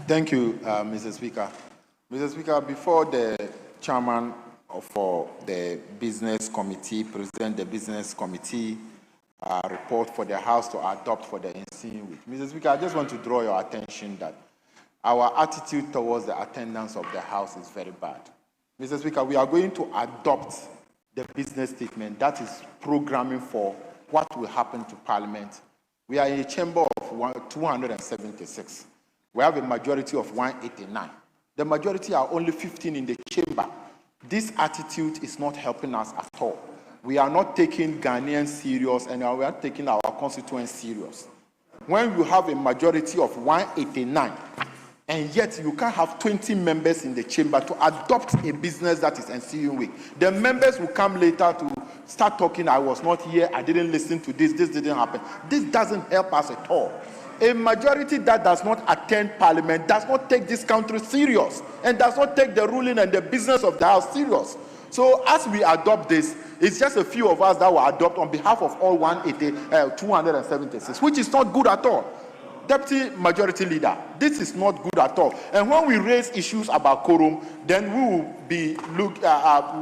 Thank you, Mr. Speaker. Mr. Speaker, before the chairman for the business committee present the business committee report for the House to adopt for the ensuing week, Mr. Speaker, I just want to draw your attention that our attitude towards the attendance of the House is very bad. Mr. Speaker, we are going to adopt the business statement that is programming for what will happen to Parliament. We are in a chamber of 276. We have a majority of 189. The majority are only 15 in the chamber. This attitude is not helping us at all. We are not taking Ghanaians serious, and we are taking our constituents serious. When you have a majority of 189, and yet you can't have 20 members in the chamber to adopt a business that is ensuing week. The members will come later to start talking, I was not here, I didn't listen to this didn't happen. This doesn't help us at all. A majority that does not attend Parliament does not take this country serious and does not take the ruling and the business of the House serious. So as we adopt this, it's just a few of us that will adopt on behalf of all 276, which is not good at all. Deputy Majority Leader, this is not good at all. And when we raise issues about quorum, then we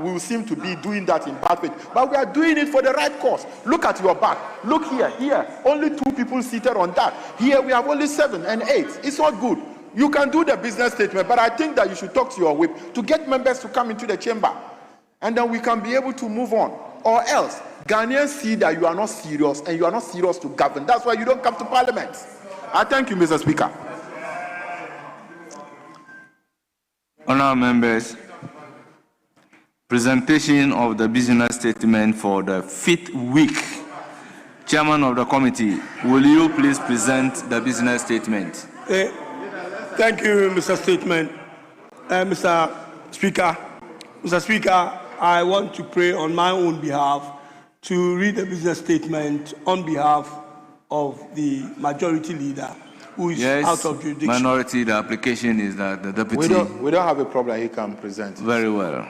will seem to be doing that in bad faith. But we are doing it for the right cause. Look at your back. Look here. Only 2 people seated on that. Here we have only 7 and 8. It's not good. You can do the business statement, but I think that you should talk to your whip to get members to come into the chamber. And then we can be able to move on. Or else, Ghanaians see that you are not serious and you are not serious to govern. That's why you don't come to Parliament. I thank you, Mr. Speaker. Honourable members, presentation of the business statement for the 5th week. Chairman of the committee, will you please present the business statement? Thank you, Mr. Mr. Speaker. Mr. Speaker, I want to pray on my own behalf to read the business statement on behalf of the majority leader who is out of jurisdiction. Minority, the application is that the deputy... We don't have a problem. He can present. Very well.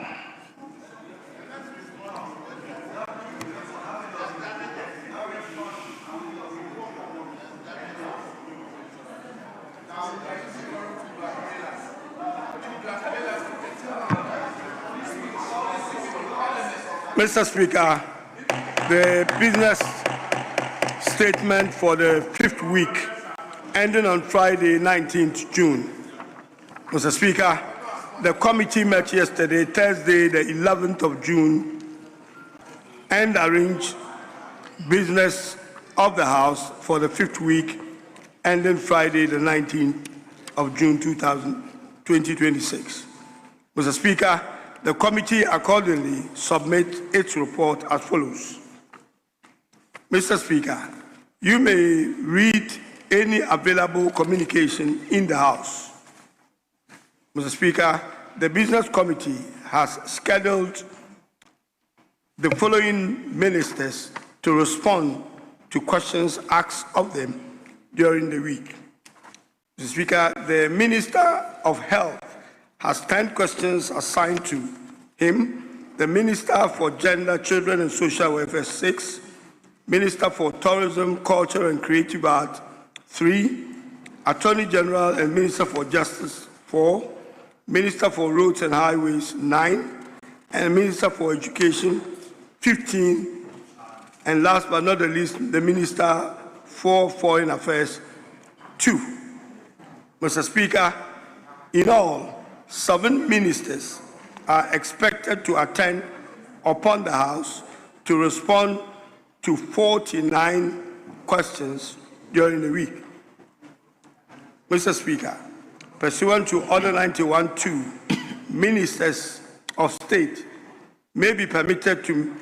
Mr. Speaker, the business statement for the 5th week, ending on Friday, 19th June. Mr. Speaker, the committee met yesterday, Thursday, the 11th of June, and arranged business of the House for the 5th week, ending Friday, the 19th of June, 2026. Mr. Speaker, the committee accordingly submits its report as follows. Mr. Speaker, you may read any available communication in the House. Mr. Speaker, the Business Committee has scheduled the following ministers to respond to questions asked of them during the week. Mr. Speaker, the Minister of Health has 10 questions assigned to him. The Minister for Gender, Children and Social Welfare, 6. Minister for Tourism, Culture and Creative Art, 3. Attorney General and Minister for Justice, 4. Minister for Roads and Highways, 9. And Minister for Education, 15. And last but not the least, the Minister for Foreign Affairs, 2. Mr. Speaker, in all, 7 ministers are expected to attend upon the House to respond to 49 questions during the week. Mr. Speaker, pursuant to Order 91-2, ministers of state may be permitted to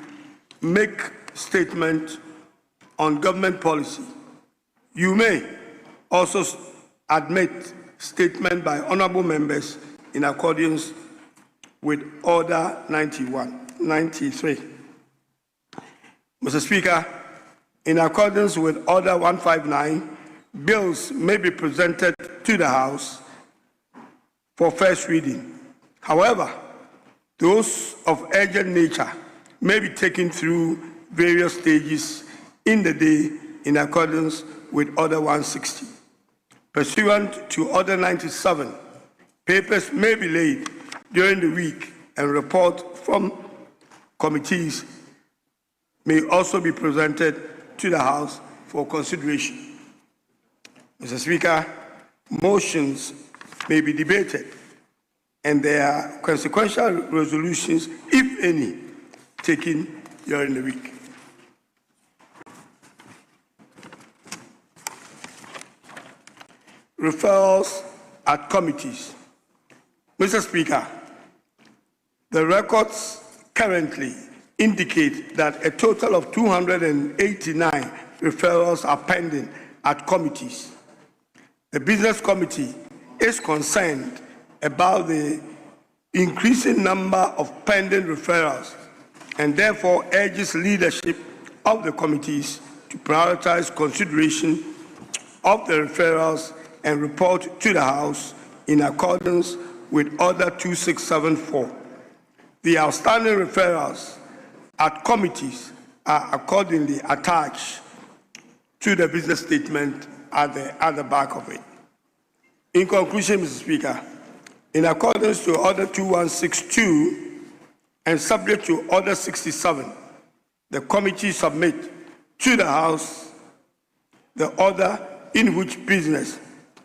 make statements on government policy. You may also admit statement by honorable members in accordance with Order 93. Mr. Speaker, in accordance with Order 159, bills may be presented to the House for first reading. However, those of urgent nature may be taken through various stages in the day in accordance with Order 160. Pursuant to Order 97, papers may be laid during the week and report from committees may also be presented to the House for consideration. Mr. Speaker, motions may be debated and there are consequential resolutions, if any, taken during the week. Referrals at committees. Mr. Speaker, the records currently indicate that a total of 289 referrals are pending at committees. The Business Committee is concerned about the increasing number of pending referrals and therefore urges leadership of the committees to prioritize consideration of the referrals and report to the House in accordance with Order 2674. The outstanding referrals at committees are accordingly attached to the business statement at the back of it. In conclusion, Mr. Speaker, in accordance to Order 2162 and subject to Order 67, the committee submit to the House the order in which business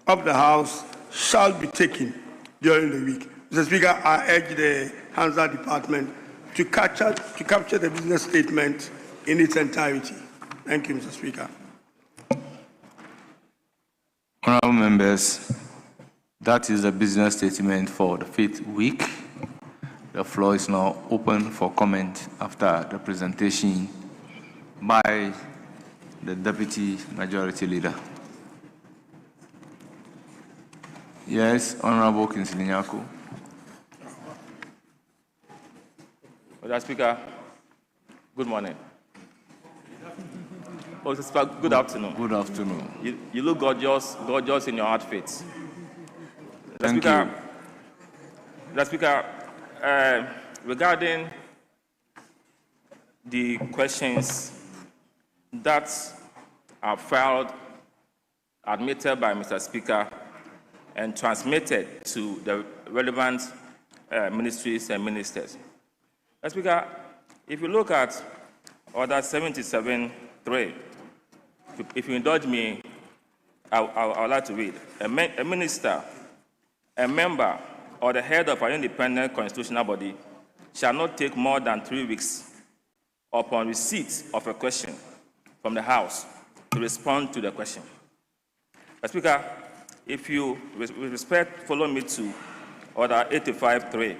of the House shall be taken during the week. Mr. Speaker, I urge the Hansa Department to capture the business statement in its entirety. Thank you, Mr. Speaker. Honourable members, that is the business statement for the 5th week. The floor is now open for comment after the presentation by the Deputy Majority Leader. Yes, Honourable Kinsley Nyako. Mr. Speaker, good morning. Oh, Mr. Speaker, good afternoon. Good afternoon. You look gorgeous in your outfit. Thank you. Mr. Speaker, regarding the questions that are filed, admitted by Mr. Speaker, and transmitted to the relevant ministries and ministers. Mr. Speaker, if you look at Order 77.3, if you indulge me, I would like to read. A minister, a member, or the head of an independent constitutional body shall not take more than 3 weeks upon receipt of a question from the House to respond to the question. Mr. Speaker, if you, with respect, follow me to Order 85.3,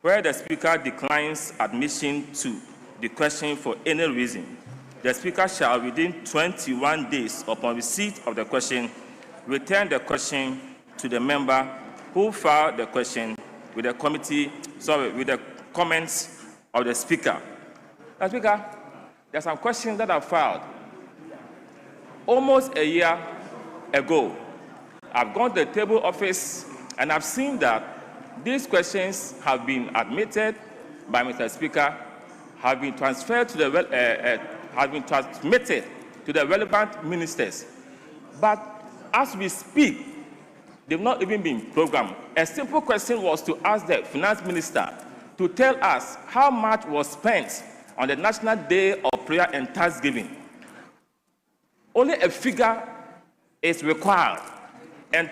where the Speaker declines admission to the question for any reason, the Speaker shall, within 21 days upon receipt of the question, return the question to the member who filed the question with the with the comments of the Speaker. Mr. Speaker, there are some questions that are filed almost a year ago. I've gone to the table office and I've seen that these questions have been admitted by Mr. Speaker, have been transferred to the have been transmitted to the relevant ministers. But as we speak, they've not even been programmed. A simple question was to ask the finance minister to tell us how much was spent on the National Day of Prayer and Thanksgiving. Only a figure is required. And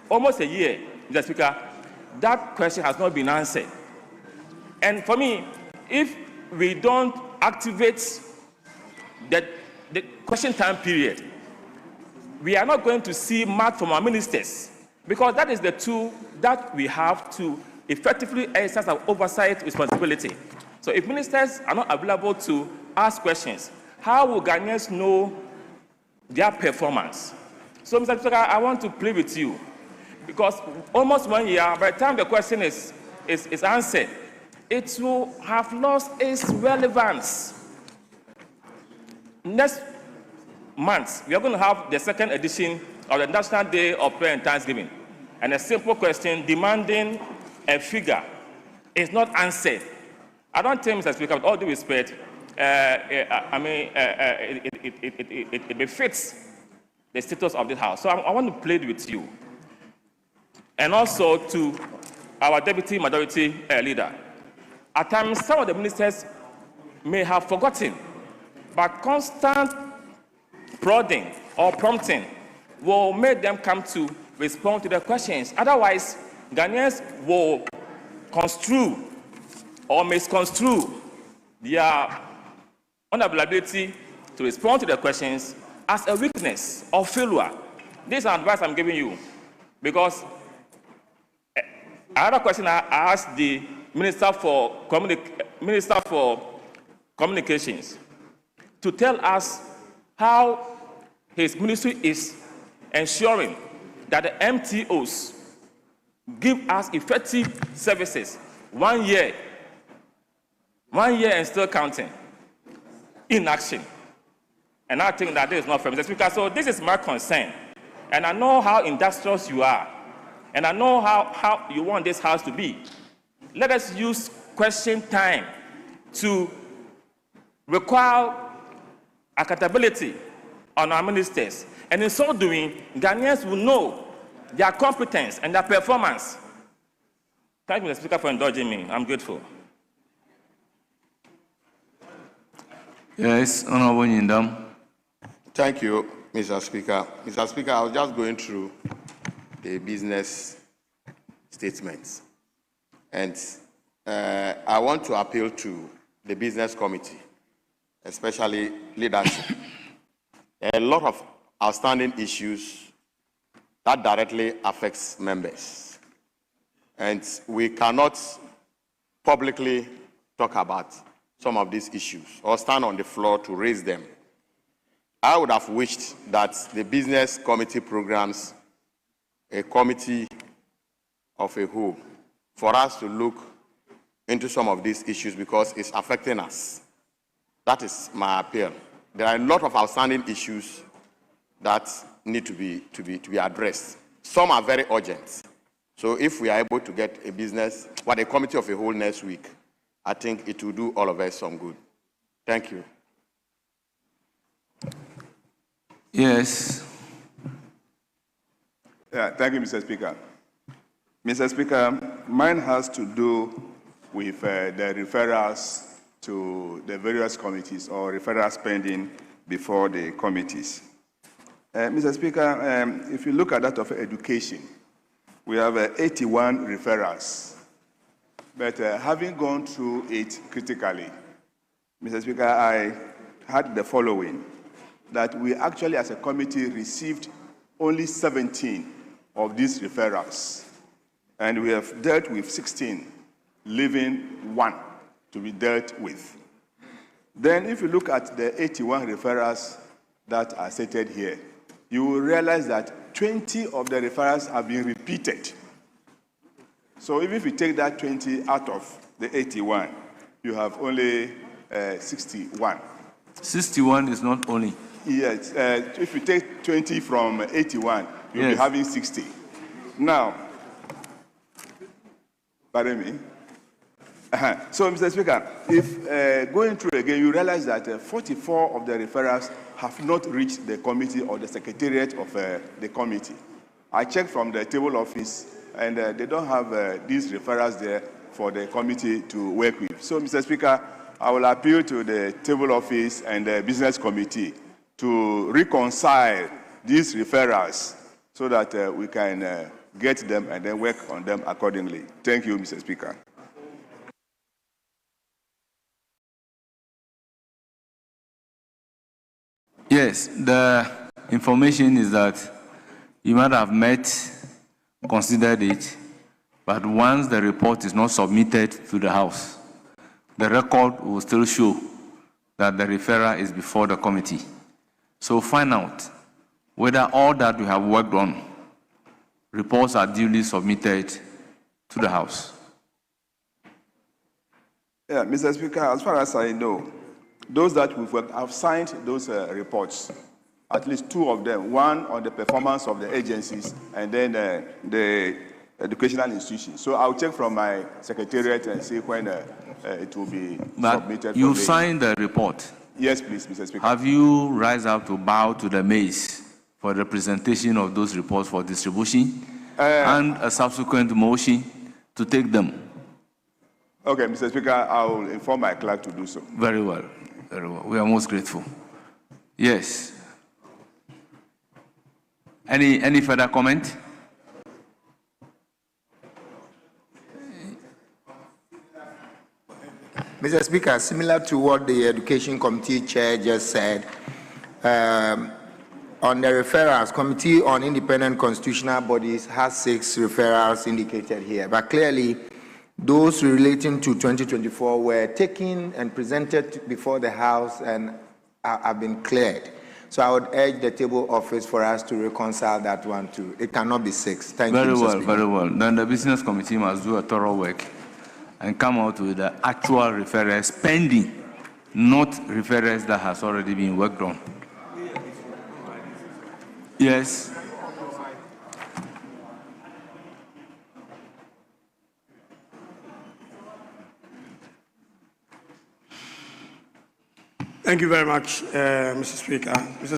almost a year, Mr. Speaker, that question has not been answered. And for me, if we don't activate the question time period, we are not going to see much from our ministers, because that is the tool that we have to effectively exercise our oversight responsibility. So if ministers are not available to ask questions, how will Ghanaians know their performance? So, Mr. Speaker, I want to plead with you, because almost 1 year, by the time the question is answered, it will have lost its relevance. Next month, we are going to have the 2nd edition of the National Day of Prayer and Thanksgiving. And a simple question demanding a figure is not answered. I don't think, Mr. Speaker, with all due respect, it befits the status of the House. So I want to plead with you, and also to our Deputy Majority Leader. At times, some of the ministers may have forgotten, but constant prodding or prompting will make them come to respond to the questions. Otherwise, Ghanaians will construe or misconstrue their unavailability to respond to the questions as a weakness or failure. This is an advice I'm giving you, because another question I asked the Minister for Communications to tell us how his ministry is ensuring that the MTOs give us effective services 1 year and still counting in action. And I think that this is not fair, Mr. Speaker. So this is my concern. And I know how industrious you are. And I know how you want this House to be. Let us use question time to require accountability on our ministers. And in so doing, Ghanaians will know their competence and their performance. Thank you, Mr. Speaker, for indulging me. I'm grateful. Yes, Honorable Nyindam. Thank you, Mr. Speaker. Mr. Speaker, I was just going through the business statements. And I want to appeal to the business committee, especially leadership. There are a lot of outstanding issues that directly affects members. And we cannot publicly talk about some of these issues or stand on the floor to raise them. I would have wished that the business committee programs a committee of a whole for us to look into some of these issues because it's affecting us. That is my appeal. There are a lot of outstanding issues that need to be addressed. Some are very urgent. So if we are able to get a committee of a whole next week, I think it will do all of us some good. Thank you. Yes. Yeah, thank you, Mr. Speaker. Mr. Speaker, mine has to do with the referrals to the various committees or referrals pending before the committees. Mr. Speaker, if you look at that of education, we have 81 referrals. But having gone through it critically, Mr. Speaker, I had the following, that we actually as a committee received only 17 of these referrals. And we have dealt with 16, leaving 1 to be dealt with. Then if you look at the 81 referrals that are stated here, you will realize that 20 of the referrals have been repeated. So even if you take that 20 out of the 81, you have only 61. 61 is not only. Yes, if you take 20 from 81, you'll be having 60. Now, pardon me. So, Mr. Speaker, if going through again, you realize that 44 of the referrals have not reached the committee or the secretariat of the committee. I checked from the table office, and they don't have these referrals there for the committee to work with. So, Mr. Speaker, I will appeal to the table office and the business committee to reconcile these referrals so that we can get them and then work on them accordingly. Thank you, Mr. Speaker. Yes, the information is that you might have met, considered it, but once the report is not submitted to the House, the record will still show that the referral is before the committee. So find out whether all that we have worked on, reports are duly submitted to the House. Yeah, Mr. Speaker, as far as I know, those that we've worked have signed those reports, at least 2 of them, one on the performance of the agencies and then the educational institutions. So I'll check from my secretariat and see when it will be submitted. You signed the report? Yes, please, Mr. Speaker. Have you rise up to bow to the mace for the presentation of those reports for distribution and a subsequent motion to take them. Okay, Mr. Speaker, I will inform my clerk to do so. Very well, very well. We are most grateful. Yes. Any further comment? Mr. Speaker, similar to what the Education Committee Chair just said, on the referrals, Committee on Independent Constitutional Bodies has 6 referrals indicated here, but clearly those relating to 2024 were taken and presented before the House and have been cleared. So I would urge the table office for us to reconcile that one too. It cannot be 6. Thank you, Mr. Speaker. Very well. Then the Business Committee must do a thorough work and come out with the actual referrals pending, not referrals that has already been worked on. Yes. Thank you very much, Mr. Speaker. Mr.